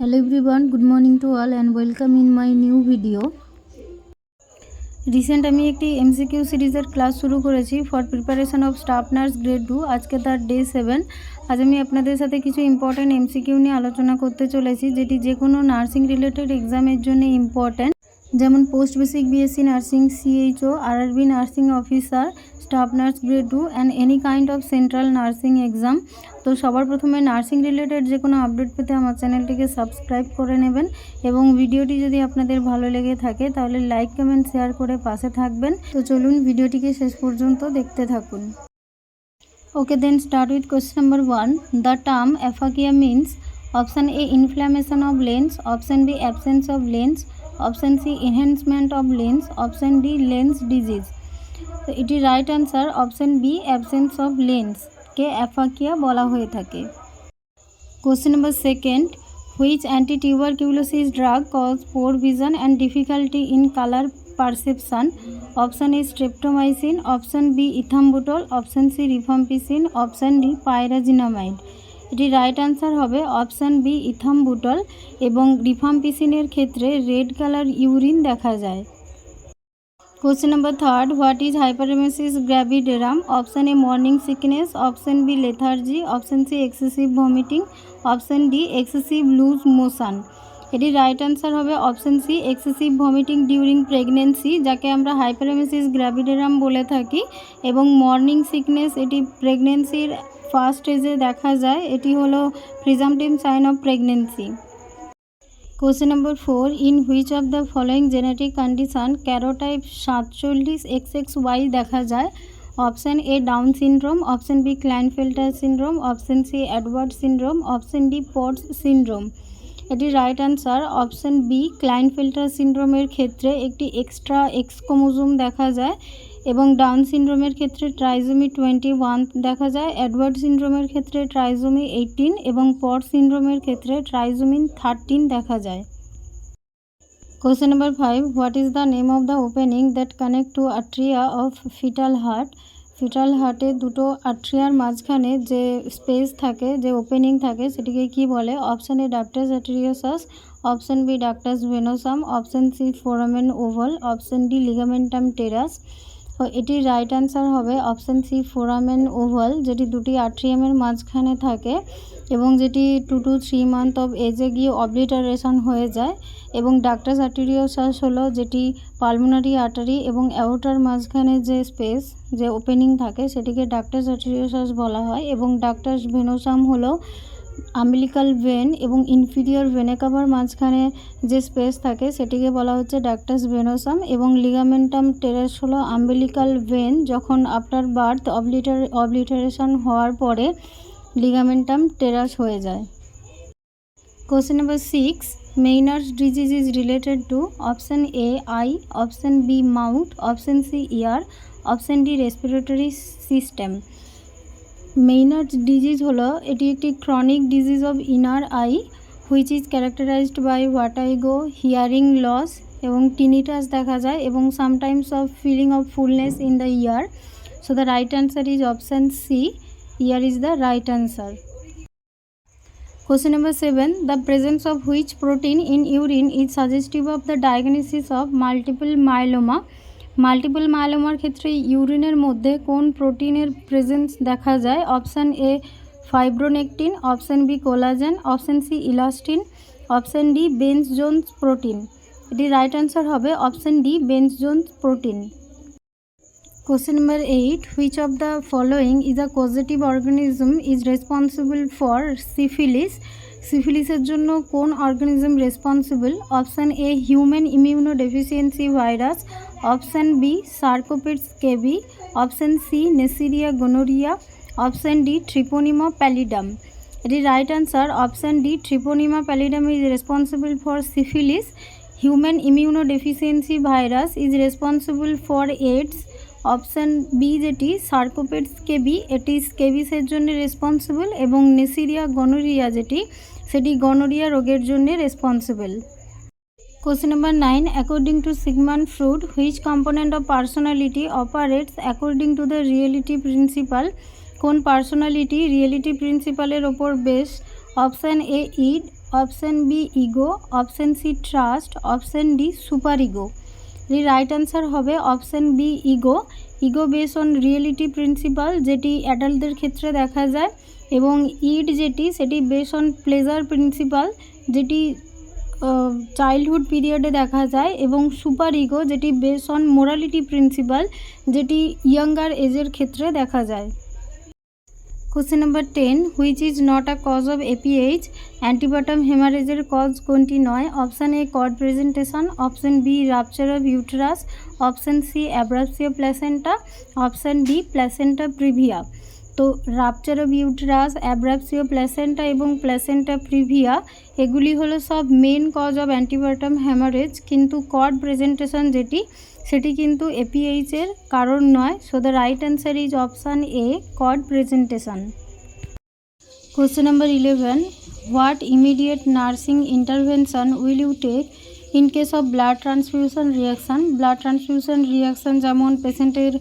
Hello everyone, good morning to all and welcome in my new video. Recent আমি একটি MCQ সিরিজের class শুরু করেছি for preparation of staff nurse grade 2। আজকে তার ডে 7। আজ আমি আপনাদের সাথে কিছু ইম্পর্টেন্ট এমসিকিউ নিয়ে আলোচনা করতে চলেছি, যেটি যে কোনো নার্সিং রিলেটেড এক্সামের জন্য ইম্পর্টেন্ট, যেমন post basic BSc nursing, CHO, RRB nursing officer, staff nurse grade 2 and any kind of central nursing exam. তো সবার প্রথমে নার্সিং রিলেটেড যে কোনো আপডেট পেতে আমার চ্যানেলটিকে সাবস্ক্রাইব করে নেবেন এবং ভিডিওটি যদি আপনাদের ভালো লেগে থাকে তাহলে লাইক কমেন্ট শেয়ার করে পাশে থাকবেন। তো চলুন ভিডিওটিকে শেষ পর্যন্ত দেখতে থাকুন। Okay, then start with question number 1। The term aphakia means option A inflammation of lens, option B absence of lens, option C enhancement of lens, option D lens disease. তো এটি right answer option B absence of lens কে aphakia বলা হয়ে থাকে। Question number 2, which anti tuberculosis drug cause poor vision and difficulty in colour perception? Option A streptomycin, option B ethambutol, option C rifampicin, option D pyrazinamide. এটি right answer হবে option B ethambutol, এবং রিফাম্পিসিনের ক্ষেত্রে red colour urine দেখা যায়। Question number 3, what is hyperemesis gravidarum? Option A morning sickness, option B lethargy, option C excessive vomiting, option D excessive loose motion। এটি right answer হবে option C excessive vomiting during pregnancy, যাকে আমরা হাইপারেমেসিস গ্র্যাভিডেরাম বলে থাকি, এবং morning sickness এটি প্রেগনেন্সির first স্টেজে দেখা যায়। এটি হলো presumptive sign of pregnancy. Question number 4, in which of the following genetic condition karyotype 47XXY দেখা যায়? Option A Down syndrome, option B Klinefelter syndrome, option C Edward syndrome, option D Potts syndrome. এটি right answer option B Klinefelter সিনড্রোমের ক্ষেত্রে একটি extra x chromosome দেখা যায়, এবং down সিনড্রোমের ক্ষেত্রে ট্রাইজোমি 21 দেখা যায়, এডওয়ার্ড সিনড্রোমের ক্ষেত্রে ট্রাইজোমি 18 এবং পট সিনড্রোমের ক্ষেত্রে ট্রাইজোমি 13 দেখা যায়। Question number 5, what is the name of the opening that connect to atria of fetal heart? Fetal হার্টে দুটো আট্রিয়ার মাঝখানে যে স্পেস থাকে, যে ওপেনিং থাকে, সেটিকে কি বলে? Option A ductus arteriosus, option B ductus venosum, option C foramen ovale, option D ligamentum teres. এটির রাইট আনসার হবে অপশান সি ফোরামেন ওভাল, যেটি দুটি আট্রিয়ামের মাঝখানে থাকে এবং যেটি 2 to 3 মান্থ অফ এজে গিয়ে অবলিটারেশন হয়ে যায়। এবং ডাক্টাস আর্টেরিওসাস হলো যেটি পালমোনারি আর্টারি এবং অ্যাওর্টার মাঝখানে যে স্পেস, যে ওপেনিং থাকে, সেটিকে ডাক্টাস আর্টেরিওসাস বলা হয়। এবং ডাক্টাস ভেনোসাম হলো আম্বিলিকাল ভেন এবং ইনফিরিয়র ভেনে কাভার মাঝখানে যে স্পেস থাকে সেটিকে বলা হচ্ছে ডাক্টাস ভেনোসাম। এবং লিগামেন্টাম টেরাস হলো আম্বিলিকাল ভেন যখন আফটার বার্থ অবলিটারেশন হওয়ার পরে লিগামেন্টাম টেরাস হয়ে যায়। Question number 6, Meniere's disease is related to? Option A eye, option B mouth, option C ear, option D respiratory system. Meniere's disease হলো এটি একটি chronic disease of inner eye which is characterised by vertigo, hearing loss এবং tinnitus দেখা যায়, এবং sometimes of feeling of fullness in the ear. So the right answer is option C, year is the right answer. Question number 7, the presence of which protein in urine is suggestive of the diagnosis of multiple myeloma? Multiple মাইলোমার ক্ষেত্রে ইউরিনের মধ্যে কোন প্রোটিনের presence দেখা যায়? Option A fibronectin, option B collagen, option C elastin, option D Bence Jones protein. এটি right answer হবে option D Bence Jones protein. Question number 8, which of the following is a causative organism is responsible for syphilis? সিফিলিসের জন্য কোন organism responsible? Option A human immunodeficiency virus, option B Sarcoptes scabiei, option C Neisseria gonorrhoeae, option D Treponema pallidum. এটি right answer option D Treponema pallidum is responsible for syphilis. Human immunodeficiency virus is responsible for AIDS. Option B যেটি Sarcoptes কেবি, এটি স্কেবিসের জন্য responsible, এবং নেসিরিয়া gonorrhoea যেটি, সেটি gonorrhoea রোগের জন্য responsible. Question number 9, according to Sigmund Freud which component of personality operates according to the reality principle? কোন personality reality প্রিন্সিপালের ওপর base? Option A id, option B ego, option C trust, option D super ego. এর right answer হবে option B ego. Ego base on reality principle, যেটি অ্যাডাল্টদের ক্ষেত্রে দেখা যায়, এবং ইড যেটি সেটি বেস অন প্লেজার প্রিন্সিপাল, যেটি চাইল্ডহুড পিরিয়ডে দেখা যায়, এবং সুপার ইগো যেটি বেস অন মোরালিটি প্রিন্সিপাল, যেটি ইয়াঙ্গার এজের ক্ষেত্রে দেখা যায়। Question number 10, which is not a cause of APH? Antepartum হেমারেজের কজ কোনটি নয়? Option A cord presentation, option B rupture of uterus, option C abruptio placenta, option D placenta previa. তো rupture of uterus, abruptio placenta এবং placenta previa এগুলি হলো সব main cause of antepartum haemorrhage, কিন্তু cord presentation যেটি সেটি কিন্তু এপিএইচের কারণ নয়। So the right answer is option A cord presentation. Question number 11, what immediate nursing intervention will you take in case of blood transfusion reaction? Blood transfusion reaction যেমন পেশেন্টের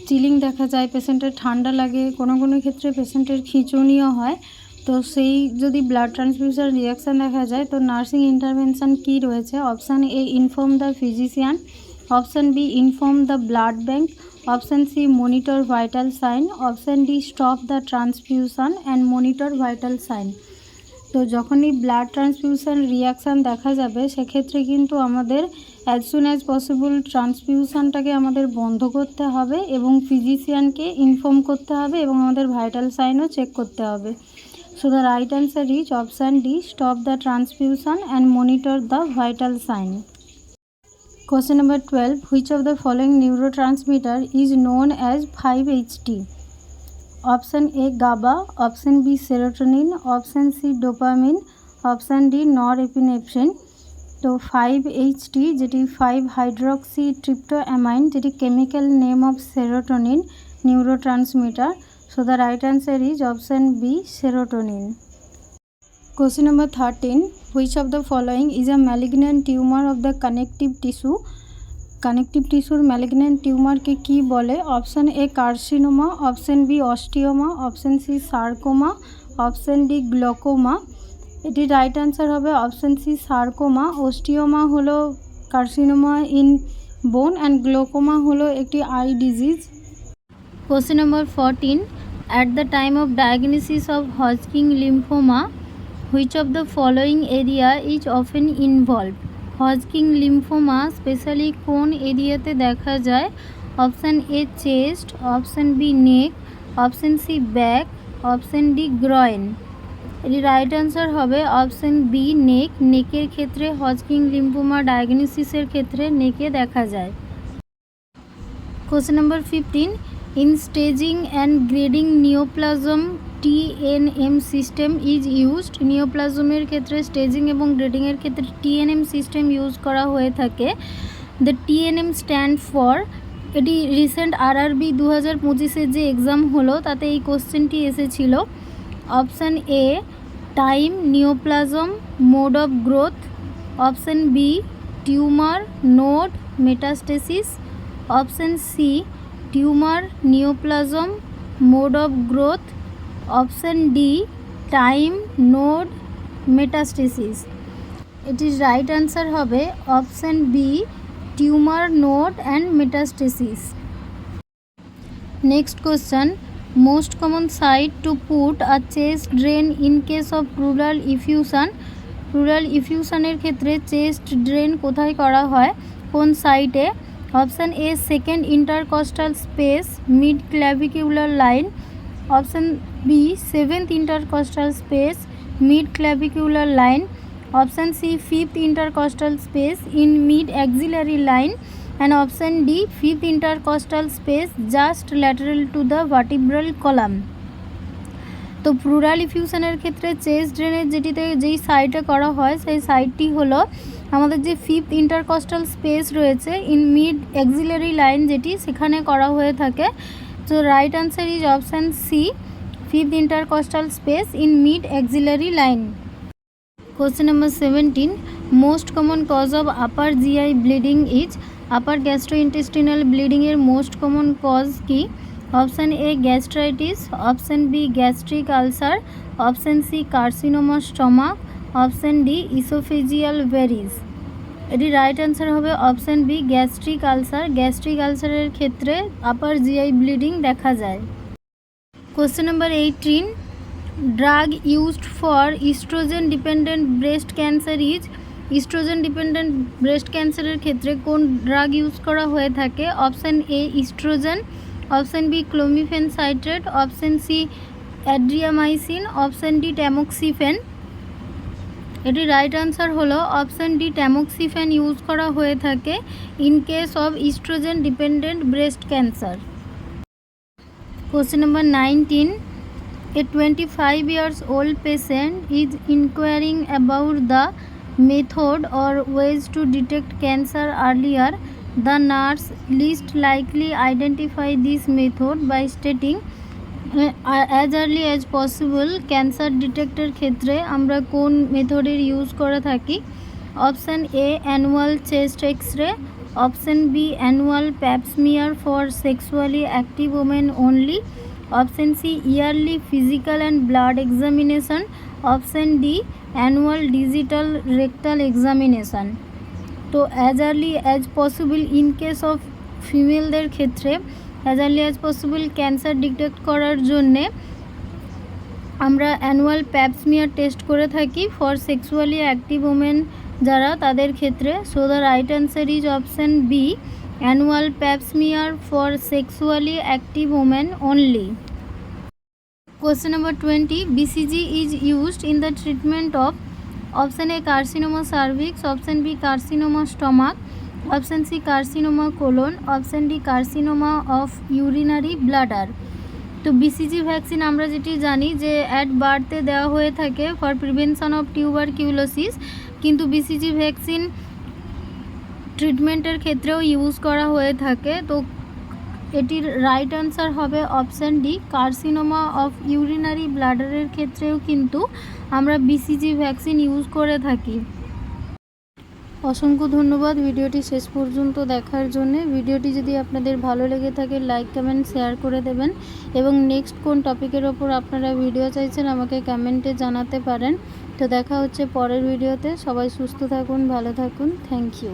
chilling দেখা যায়, পেশেন্টের ঠান্ডা লাগে, কোনো কোনো ক্ষেত্রে পেশেন্টের খিঁচুনিও হয়। তো সেই যদি ব্লাড ট্রান্সফিউশন রিয়াকশান দেখা যায়, তো নার্সিং ইন্টারভেনশন কী রয়েছে? Option A inform the physician, option B inform the blood bank, option C monitor vital sign, option D stop the transfusion and monitor vital sign. তো যখনই ব্লাড ট্রান্সফিউশন রিয়াকশান দেখা যাবে সেক্ষেত্রে কিন্তু আমাদের অ্যাজ সুন অ্যাজ পসিবল ট্রান্সফিউশনটাকে আমাদের বন্ধ করতে হবে এবং ফিজিশিয়ানকে ইনফর্ম করতে হবে এবং আমাদের ভাইটাল সাইনও চেক করতে হবে। So the right answer is option D stop the transfusion and monitor the vital sign. Question number 12, which of the following neurotransmitter is known as 5-HT? Option A GABA, option B serotonin, option C dopamine, option D norepinephrine। তো 5-HT যেটি 5-hydroxytryptamine, যেটি chemical name of serotonin neurotransmitter. So the right answer is option B serotonin. Question number 13, which of the following is a malignant tumor of the connective tissue? Connective টিস্যুর malignant টিউমারকে কী বলে? Option A carcinoma, option B osteoma, option C sarcoma, option D glaucoma. এটির right answer হবে option C sarcoma. Osteoma হলো carcinoma in bone and glaucoma হলো একটি eye disease. Question number 14, at the time of diagnosis of Hodgkin lymphoma which of the following area is often involve? Hodgkin lymphoma specially কোন এরিয়াতে দেখা যায়? Option A chest, option B neck, option C back, option D groin. এর right answer হবে option B neck. নেকের ক্ষেত্রে Hodgkin lymphoma ডায়াগনোসিসের ক্ষেত্রে নেকে দেখা যায়। Question number 15, in staging and grading neoplasm TNM system is used. নিওপ্লাজমের ক্ষেত্রে স্টেজিং এবং গ্রেডিংয়ের ক্ষেত্রে TNM সিস্টেম ইউজ করা হয়ে থাকে। দ্য TNM স্ট্যান্ড ফর, এটি রিসেন্ট RRB 2025-এর যে এক্সাম হলো তাতে এই কোশ্চেনটি এসেছিল। Option A time, neoplasm, mode of growth, option B tumour, node, metastasis, option C tumour, neoplasm, mode of growth, option D time, node, metastasis. এটির right answer হবে option B tumour, node and metastasis. Next question, most common site to put a chest drain in case of pleural effusion. Pleural ইফিউশনের ক্ষেত্রে chest drain কোথায় করা হয়, কোন সাইটে? Option A second intercostal space mid clavicular line, option B seventh intercostal space mid clavicular line, option C fifth intercostal space in mid axillary line, and option D fifth intercostal space just lateral to the vertebral column. তো pleural ইফিউশনের ক্ষেত্রে chest ড্রেনের যেই সাইটে করা হয় সেই সাইটটি হলো আমাদের যে ফিফথ ইন্টারকস্টাল স্পেস রয়েছে ইন মিড অ্যাক্সিলারি লাইন, যেটি সেখানে করা হয়ে থাকে। তো right answer is option C fifth intercostal space in mid axillary line. Question number 17, most common cause of upper GI bleeding is. Upper gastrointestinal ব্লিডিংয়ের most common cause কি? Option A gastritis, option B gastric ulcer, option C carcinoma stomach, option D oesophageal varices. এটি right answer হবে option B gastric ulcer. Gastric আলসারের ক্ষেত্রে upper GI bleeding দেখা যায়। Question number 18, drug used for oestrogen dependent breast cancer is. Oestrogen dependent breast ক্যান্সারের ক্ষেত্রে কোন drug use করা হয়ে থাকে? Option A oestrogen, option B clomiphene citrate, option C adriamycin, option D tamoxifen. এটি right answer হলো অপশান ডি ট্যামোক্সিফেন ইউজ করা হয়ে থাকে in case of oestrogen dependent breast cancer. Question number 19, a 25 years old patient is inquiring about the method or ways to detect cancer earlier. The nurse least likely identify this method by stating as early as possible. Cancer ডিটেক্টের ক্ষেত্রে আমরা কোন মেথডের use করে থাকি? Option A annual chest x-ray, option B annual pap smear for sexually active women only, option C yearly physical and blood examination, option D annual digital rectal examination. তো as early as possible in case of ফিমেলদের ক্ষেত্রে as early as possible cancer detect করার জন্যে আমরা annual pap smear test করে থাকি for sexually active women যারা তাদের ক্ষেত্রে। So the right answer is option B annual pap smear for sexually active women only. Question number 20, BCG is used in the treatment of option A carcinoma cervix, option B carcinoma stomach, option C carcinoma colon, option D carcinoma of urinary bladder। তো BCG vaccine আমরা যেটি জানি যে at বার্থে দেওয়া হয়ে থাকে for prevention of tuberculosis, কিন্তু বিসিজি ভ্যাকসিন ট্রিটমেন্টের ক্ষেত্রেও ইউজ করা হয়ে থাকে। তো এটির রাইট আনসার হবে option D carcinoma of urinary ব্লাডারের ক্ষেত্রেও কিন্তু আমরা বিসিজি ভ্যাকসিন ইউজ করে থাকি। অসংখ্য ধন্যবাদ ভিডিওটি শেষ পর্যন্ত দেখার জন্যে। ভিডিওটি যদি আপনাদের ভালো লেগে থাকে লাইক কমেন্ট শেয়ার করে দেবেন এবং নেক্সট কোন টপিকের ওপর আপনারা ভিডিও চাইছেন আমাকে কমেন্টে জানাতে পারেন। তো দেখা হচ্ছে পরের ভিডিওতে। সবাই সুস্থ থাকুন, ভালো থাকুন। Thank you.